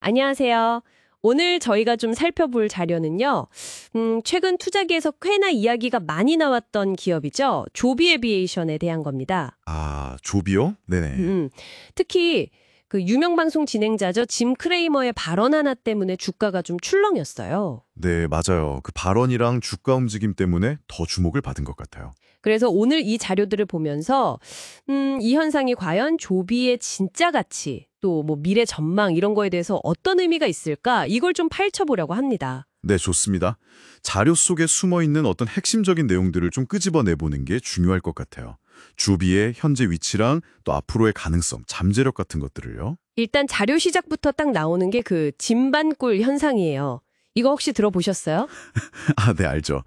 안녕하세요. 오늘 저희가 좀 살펴볼 자료는요. 최근 투자계에서 꽤나 이야기가 많이 나왔던 기업이죠. 조비 에비에이션에 대한 겁니다. 아, 조비요? 네네. 특히 그 유명 방송 진행자죠. 짐 크레이머의 발언 하나 때문에 주가가 좀 출렁였어요. 네, 맞아요. 그 발언이랑 주가 움직임 때문에 더 주목을 받은 것 같아요. 그래서 오늘 이 자료들을 보면서 이 현상이 과연 조비의 진짜 가치, 또 뭐 미래 전망 이런 거에 대해서 어떤 의미가 있을까? 이걸 좀 파헤쳐보려고 합니다. 네, 좋습니다. 자료 속에 숨어있는 어떤 핵심적인 내용들을 좀 끄집어내보는 게 중요할 것 같아요. 조비의 현재 위치랑 또 앞으로의 가능성, 잠재력 같은 것들을요. 일단 자료 시작부터 딱 나오는 게 그 짐반꿀 현상이에요. 이거 혹시 들어보셨어요? 아, 네, 알죠.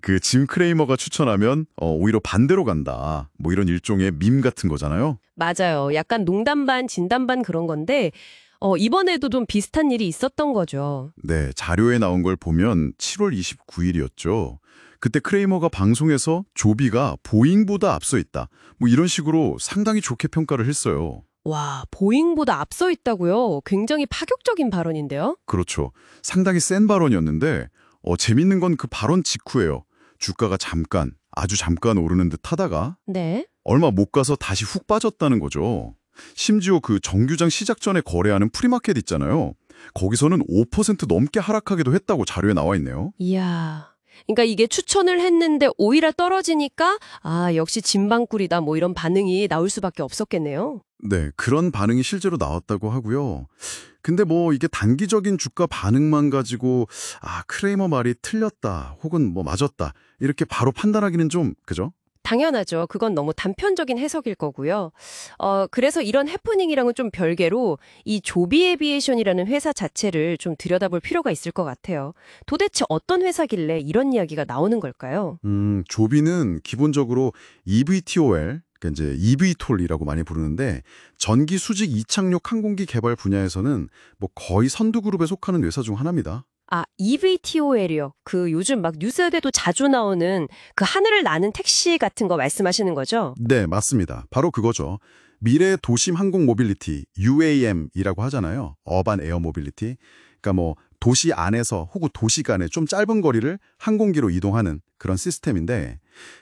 그 짐 크레이머가 추천하면 오히려 반대로 간다. 뭐 이런 일종의 밈 같은 거잖아요. 맞아요. 약간 농담 반 진담 반 그런 건데 이번에도 좀 비슷한 일이 있었던 거죠. 네, 자료에 나온 걸 보면 7월 29일이었죠. 그때 크레이머가 방송에서 조비가 보잉보다 앞서 있다. 뭐 이런 식으로 상당히 좋게 평가를 했어요. 와, 보잉보다 앞서 있다고요? 굉장히 파격적인 발언인데요? 그렇죠. 상당히 센 발언이었는데 재밌는 건 그 발언 직후예요. 주가가 아주 잠깐 오르는 듯 하다가 네. 얼마 못 가서 다시 훅 빠졌다는 거죠. 심지어 그 정규장 시작 전에 거래하는 프리마켓 있잖아요. 거기서는 5% 넘게 하락하기도 했다고 자료에 나와 있네요. 이야. 그러니까 이게 추천을 했는데 오히려 떨어지니까 역시 진방꿀이다 뭐 이런 반응이 나올 수밖에 없었겠네요. 네, 그런 반응이 실제로 나왔다고 하고요. 근데 뭐 이게 단기적인 주가 반응만 가지고 크레이머 말이 틀렸다 혹은 뭐 맞았다 이렇게 바로 판단하기는 좀 그죠? 당연하죠. 그건 너무 단편적인 해석일 거고요. 그래서 이런 해프닝이랑은 좀 별개로 이 조비 에비에이션이라는 회사 자체를 좀 들여다볼 필요가 있을 것 같아요. 도대체 어떤 회사길래 이런 이야기가 나오는 걸까요? 조비는 기본적으로 EVTOL, 그러니까 이제 eVTOL이라고 많이 부르는데 전기 수직 이착륙 항공기 개발 분야에서는 뭐 거의 선두그룹에 속하는 회사 중 하나입니다. EVTOL이요. 그 요즘 막 뉴스에도 자주 나오는 그 하늘을 나는 택시 같은 거 말씀하시는 거죠? 네, 맞습니다. 바로 그거죠. 미래 도심 항공 모빌리티, UAM이라고 하잖아요. 어반 에어 모빌리티. 그러니까 뭐 도시 안에서 혹은 도시 간에 좀 짧은 거리를 항공기로 이동하는 그런 시스템인데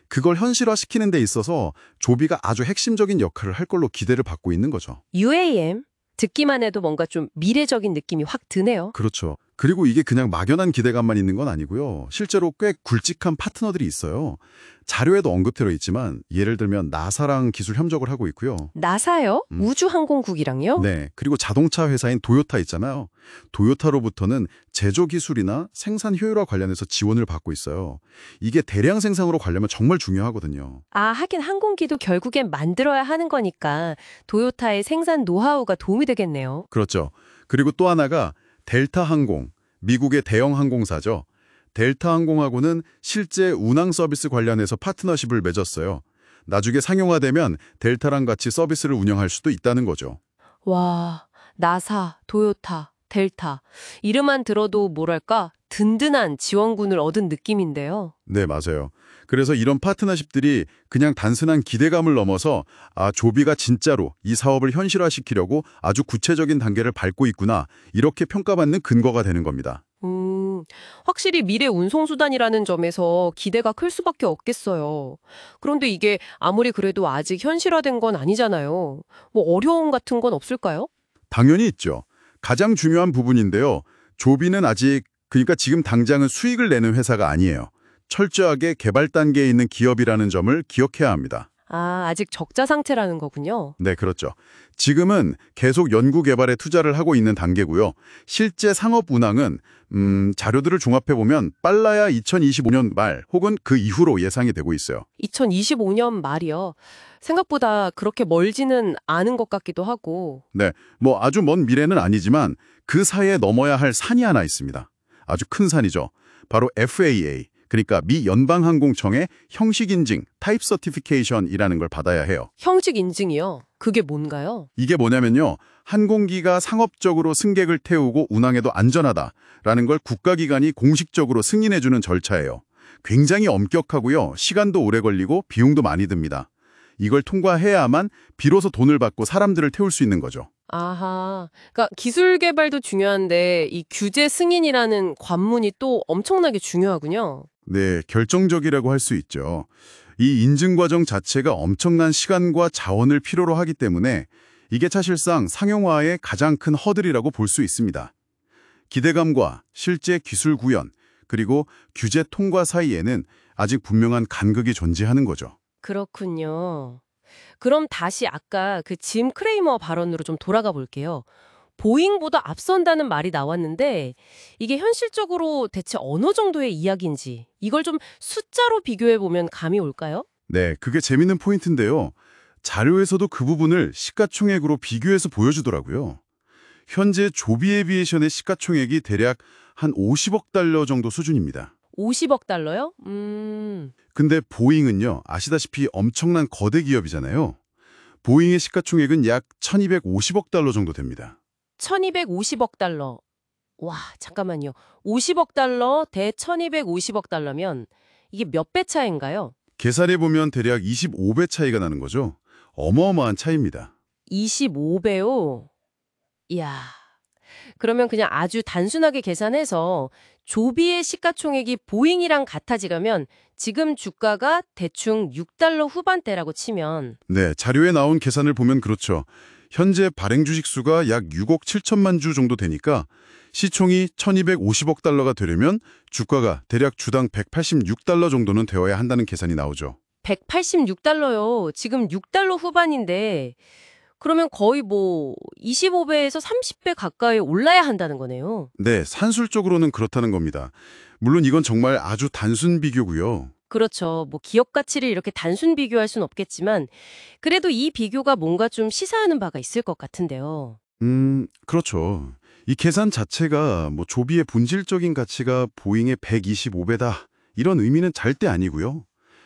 그걸 현실화시키는 데 있어서 조비가 아주 핵심적인 역할을 할 걸로 기대를 받고 있는 거죠. UAM? 듣기만 해도 뭔가 좀 미래적인 느낌이 확 드네요. 그렇죠. 그리고 이게 그냥 막연한 기대감만 있는 건 아니고요. 실제로 꽤 굵직한 파트너들이 있어요. 자료에도 언급되어 있지만 예를 들면 나사랑 기술 협력을 하고 있고요. 나사요? 우주항공국이랑요? 네, 그리고 자동차 회사인 도요타 있잖아요. 도요타로부터는 제조 기술이나 생산 효율화 관련해서 지원을 받고 있어요. 이게 대량 생산으로 가려면 정말 중요하거든요. 하긴 항공기도 결국엔 만들어야 하는 거니까 도요타의 생산 노하우가 도움이 되겠네요. 그렇죠. 그리고 또 하나가 델타 항공, 미국의 대형 항공사죠. 델타 항공하고는 실제 운항 서비스 관련해서 파트너십을 맺었어요. 나중에 상용화되면 델타랑 같이 서비스를 운영할 수도 있다는 거죠. 와, 나사, 도요타, 델타. 이름만 들어도 뭐랄까 든든한 지원군을 얻은 느낌인데요. 네, 맞아요. 그래서 이런 파트너십들이 그냥 단순한 기대감을 넘어서 조비가 진짜로 이 사업을 현실화시키려고 아주 구체적인 단계를 밟고 있구나 이렇게 평가받는 근거가 되는 겁니다. 확실히 미래 운송수단이라는 점에서 기대가 클 수밖에 없겠어요. 그런데 이게 아무리 그래도 아직 현실화된 건 아니잖아요. 뭐 어려움 같은 건 없을까요? 당연히 있죠. 가장 중요한 부분인데요. 조비는 그러니까 지금 당장은 수익을 내는 회사가 아니에요. 철저하게 개발 단계에 있는 기업이라는 점을 기억해야 합니다. 아직 적자 상태라는 거군요. 네, 그렇죠. 지금은 계속 연구 개발에 투자를 하고 있는 단계고요. 실제 상업 운항은 자료들을 종합해보면 빨라야 2025년 말 혹은 그 이후로 예상이 되고 있어요. 2025년 말이요. 생각보다 그렇게 멀지는 않은 것 같기도 하고. 네, 뭐 아주 먼 미래는 아니지만 그 사이에 넘어야 할 산이 하나 있습니다. 아주 큰 산이죠. 바로 FAA, 그러니까 미 연방항공청의 형식 인증, 타입 서티피케이션이라는 걸 받아야 해요. 형식 인증이요? 그게 뭔가요? 이게 뭐냐면요. 항공기가 상업적으로 승객을 태우고 운항해도 안전하다라는 걸 국가기관이 공식적으로 승인해주는 절차예요. 굉장히 엄격하고요. 시간도 오래 걸리고 비용도 많이 듭니다. 이걸 통과해야만 비로소 돈을 받고 사람들을 태울 수 있는 거죠. 아하. 그러니까 기술 개발도 중요한데 이 규제 승인이라는 관문이 또 엄청나게 중요하군요. 네, 결정적이라고 할 수 있죠. 이 인증 과정 자체가 엄청난 시간과 자원을 필요로 하기 때문에 이게 사실상 상용화의 가장 큰 허들이라고 볼 수 있습니다. 기대감과 실제 기술 구현, 그리고 규제 통과 사이에는 아직 분명한 간극이 존재하는 거죠. 그렇군요. 그럼 다시 아까 그 짐 크레이머 발언으로 좀 돌아가 볼게요. 보잉보다 앞선다는 말이 나왔는데 이게 현실적으로 대체 어느 정도의 이야기인지 이걸 좀 숫자로 비교해 보면 감이 올까요? 네, 그게 재밌는 포인트인데요. 자료에서도 그 부분을 시가총액으로 비교해서 보여주더라고요. 현재 조비 에비에이션의 시가총액이 대략 한 50억 달러 정도 수준입니다. 50억 달러요? 근데 보잉은요, 아시다시피 엄청난 거대 기업이잖아요. 보잉의 시가총액은 약 1250억 달러 정도 됩니다. 1250억 달러. 와, 잠깐만요. 50억 달러 대 1250억 달러면 이게 몇 배 차이인가요? 계산해보면 대략 25배 차이가 나는 거죠. 어마어마한 차이입니다. 25배요? 이야. 그러면 그냥 아주 단순하게 계산해서 조비의 시가총액이 보잉이랑 같아지려면 지금 주가가 대충 6달러 후반대라고 치면 네, 자료에 나온 계산을 보면 그렇죠. 현재 발행 주식 수가 약 6억 7천만 주 정도 되니까 시총이 1250억 달러가 되려면 주가가 대략 주당 186달러 정도는 되어야 한다는 계산이 나오죠. 186달러요. 지금 6달러 후반인데 그러면 거의 뭐 25배에서 30배 가까이 올라야 한다는 거네요. 네, 산술적으로는 그렇다는 겁니다. 물론 이건 정말 아주 단순 비교고요. 그렇죠. 뭐 기업 가치를 이렇게 단순 비교할 순 없겠지만 그래도 이 비교가 뭔가 좀 시사하는 바가 있을 것 같은데요. 그렇죠. 이 계산 자체가 뭐 조비의 본질적인 가치가 보잉의 125배다. 이런 의미는 절대 아니고요.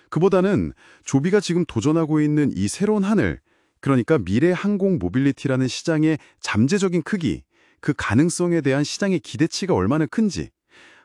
그보다는 조비가 지금 도전하고 있는 이 새로운 하늘, 그러니까 미래 항공 모빌리티라는 시장의 잠재적인 크기, 그 가능성에 대한 시장의 기대치가 얼마나 큰지,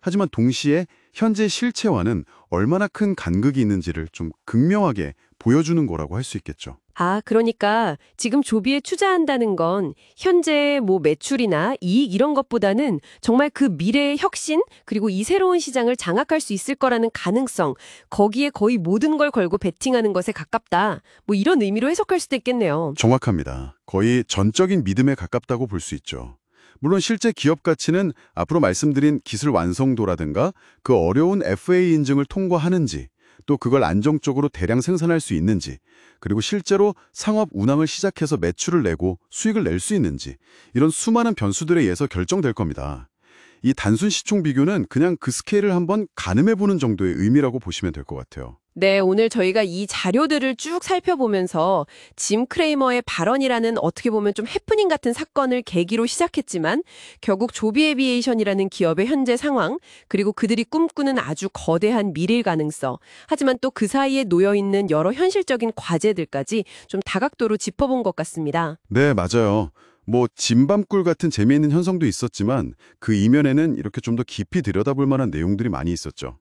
하지만 동시에 현재 실체와는 얼마나 큰 간극이 있는지를 좀 극명하게 보여주는 거라고 할 수 있겠죠. 아, 그러니까 지금 조비에 투자한다는 건 현재 뭐 매출이나 이익 이런 것보다는 정말 그 미래의 혁신 그리고 이 새로운 시장을 장악할 수 있을 거라는 가능성, 거기에 거의 모든 걸 걸고 베팅하는 것에 가깝다. 뭐 이런 의미로 해석할 수도 있겠네요. 정확합니다. 거의 전적인 믿음에 가깝다고 볼 수 있죠. 물론 실제 기업 가치는 앞으로 말씀드린 기술 완성도라든가 그 어려운 FAA 인증을 통과하는지, 또 그걸 안정적으로 대량 생산할 수 있는지, 그리고 실제로 상업 운항을 시작해서 매출을 내고 수익을 낼 수 있는지, 이런 수많은 변수들에 의해서 결정될 겁니다. 이 단순 시총 비교는 그냥 그 스케일을 한번 가늠해보는 정도의 의미라고 보시면 될 것 같아요. 네, 오늘 저희가 이 자료들을 쭉 살펴보면서 짐 크레이머의 발언이라는 어떻게 보면 좀 해프닝 같은 사건을 계기로 시작했지만 결국 조비 에비에이션이라는 기업의 현재 상황, 그리고 그들이 꿈꾸는 아주 거대한 미래 가능성, 하지만 또 그 사이에 놓여있는 여러 현실적인 과제들까지 좀 다각도로 짚어본 것 같습니다. 네, 맞아요. 뭐 진밤꿀 같은 재미있는 현상도 있었지만 그 이면에는 이렇게 좀 더 깊이 들여다볼 만한 내용들이 많이 있었죠.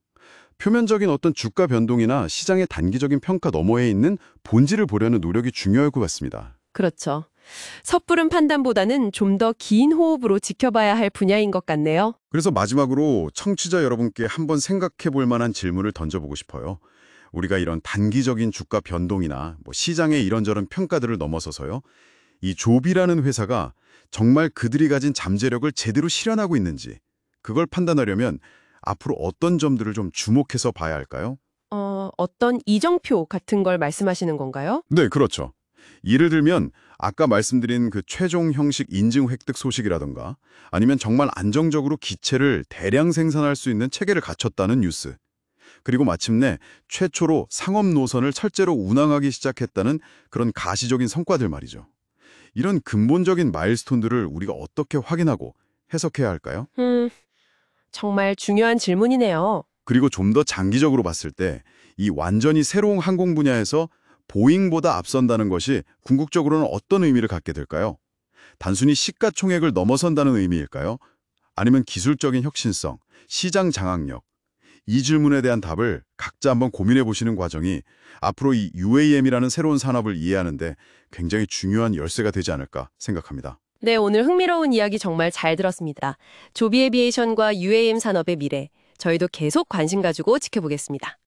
표면적인 어떤 주가 변동이나 시장의 단기적인 평가 너머에 있는 본질을 보려는 노력이 중요할 것 같습니다. 그렇죠. 섣부른 판단보다는 좀 더 긴 호흡으로 지켜봐야 할 분야인 것 같네요. 그래서 마지막으로 청취자 여러분께 한번 생각해 볼 만한 질문을 던져보고 싶어요. 우리가 이런 단기적인 주가 변동이나 뭐 시장의 이런저런 평가들을 넘어서서요. 이 조비라는 회사가 정말 그들이 가진 잠재력을 제대로 실현하고 있는지 그걸 판단하려면 앞으로 어떤 점들을 좀 주목해서 봐야 할까요? 어떤 이정표 같은 걸 말씀하시는 건가요? 네, 그렇죠. 예를 들면 아까 말씀드린 그 최종 형식 인증 획득 소식이라던가 아니면 정말 안정적으로 기체를 대량 생산할 수 있는 체계를 갖췄다는 뉴스. 그리고 마침내 최초로 상업 노선을 철제로 운항하기 시작했다는 그런 가시적인 성과들 말이죠. 이런 근본적인 마일스톤들을 우리가 어떻게 확인하고 해석해야 할까요? 정말 중요한 질문이네요. 그리고 좀 더 장기적으로 봤을 때 이 완전히 새로운 항공 분야에서 보잉보다 앞선다는 것이 궁극적으로는 어떤 의미를 갖게 될까요? 단순히 시가총액을 넘어선다는 의미일까요? 아니면 기술적인 혁신성, 시장 장악력? 이 질문에 대한 답을 각자 한번 고민해 보시는 과정이 앞으로 이 UAM이라는 새로운 산업을 이해하는 데 굉장히 중요한 열쇠가 되지 않을까 생각합니다. 네, 오늘 흥미로운 이야기 정말 잘 들었습니다. 조비 에비에이션과 UAM 산업의 미래, 저희도 계속 관심 가지고 지켜보겠습니다.